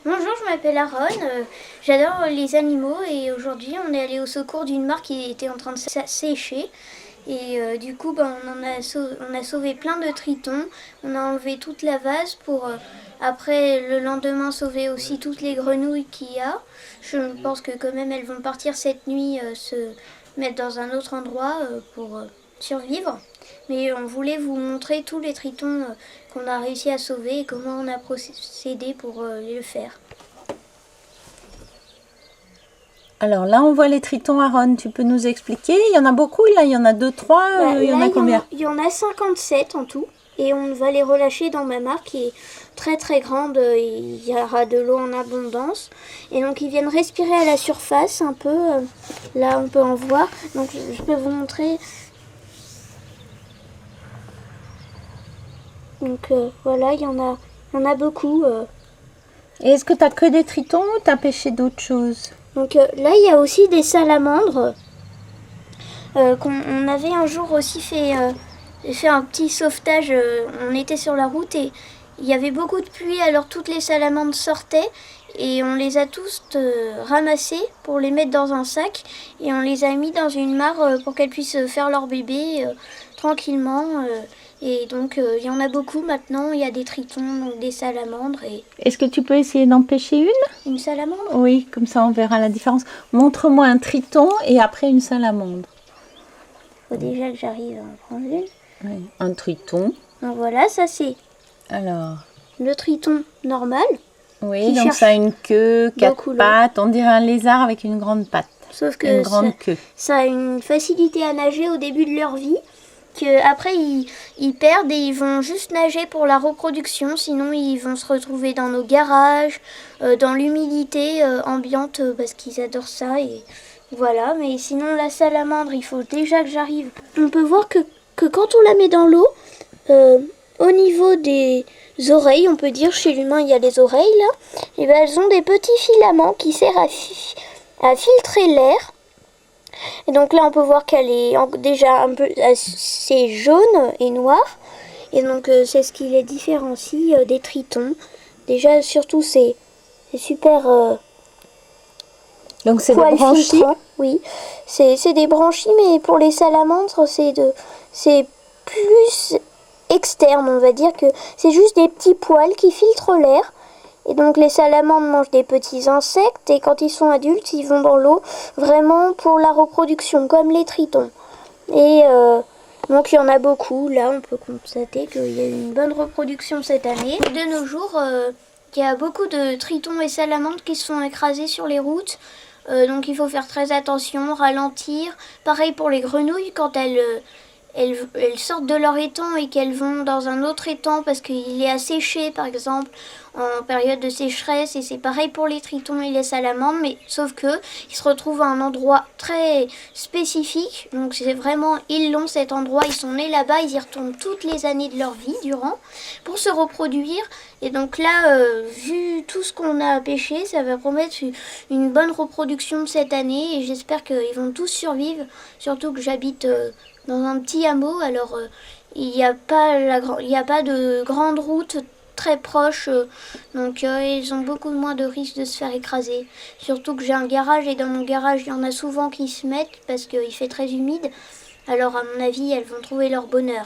Bonjour, je m'appelle Aaron, j'adore les animaux et aujourd'hui on est allé au secours d'une mare qui était en train de sécher et du coup on a sauvé plein de tritons, on a enlevé toute la vase pour après le lendemain sauver aussi toutes les grenouilles qu'il y a. Je pense que quand même elles vont partir cette nuit se mettre dans un autre endroit pour survivre. Mais on voulait vous montrer tous les tritons qu'on a réussi à sauver et comment on a procédé pour le faire. Alors là, on voit les tritons, Aaron. Tu peux nous expliquer? Il y en a beaucoup, là, il y en a 2, 3, il y en a combien? Il y en a 57 en tout. Et on va les relâcher dans ma mare qui est très très grande. Il y aura de l'eau en abondance. Et donc ils viennent respirer à la surface un peu. Là, on peut en voir. Donc je peux vous montrer. Donc voilà, il y en a beaucoup. Et est-ce que tu as que des tritons ou tu as pêché d'autres choses? Donc là, il y a aussi des salamandres. On avait un jour aussi fait un petit sauvetage. On était sur la route et il y avait beaucoup de pluie, alors toutes les salamandres sortaient et on les a tous ramassées pour les mettre dans un sac et on les a mis dans une mare pour qu'elles puissent faire leur bébé tranquillement. Et donc il y en a beaucoup maintenant, il y a des tritons, donc des salamandres et Est-ce que tu peux essayer d'en pêcher une? une salamandre. Oui, comme ça on verra la différence. Montre-moi un triton et après une salamandre. Faut déjà que j'arrive à en prendre une. Oui. Un triton. Donc voilà, ça c'est Alors, le triton normal. oui, Qui donc cherche ça a une queue, 4 beaucoup l'eau. pattes. On dirait un lézard avec une grande patte. Sauf Une que grande queue. ça a une facilité à nager au début de leur vie, qu'après ils perdent et ils vont juste nager pour la reproduction, sinon ils vont se retrouver dans nos garages, dans l'humidité ambiante, parce qu'ils adorent ça. Et voilà, mais sinon la salamandre, il faut déjà que j'arrive. On peut voir que quand on la met dans l'eau, au niveau des oreilles, on peut dire chez l'humain il y a les oreilles là, et ben elles ont des petits filaments qui servent à filtrer l'air. Et donc là on peut voir qu'elle est déjà un peu assez jaune et noire. Et donc c'est ce qui les différencie des tritons. Déjà surtout c'est super Donc c'est des poils branchies. filtrants. Oui, c'est des branchies, mais pour les salamandres c'est plus externe, on va dire que c'est juste des petits poils qui filtrent l'air. Et donc les salamandres mangent des petits insectes et quand ils sont adultes, ils vont dans l'eau vraiment pour la reproduction, comme les tritons. Et donc il y en a beaucoup. Là, on peut constater qu'il y a eu une bonne reproduction cette année. De nos jours, il y a beaucoup de tritons et salamandres qui se sont écrasés sur les routes. Donc il faut faire très attention, ralentir. Pareil pour les grenouilles, quand elles sortent de leur étang et qu'elles vont dans un autre étang parce qu'il est asséché, par exemple, en période de sécheresse. Et c'est pareil pour les tritons et les salamandres, mais sauf que ils se retrouvent à un endroit très spécifique. Donc c'est vraiment, ils l'ont cet endroit, ils sont nés là-bas, ils y retournent toutes les années de leur vie durant pour se reproduire. Et donc là, vu tout ce qu'on a pêché, ça va promettre une bonne reproduction cette année et j'espère qu'ils vont tous survivre, surtout que j'habite dans un petit hameau, alors il n'y a pas de grande route très proche, donc ils ont beaucoup moins de risques de se faire écraser. Surtout que j'ai un garage et dans mon garage il y en a souvent qui se mettent parce qu'il fait très humide, alors à mon avis elles vont trouver leur bonheur.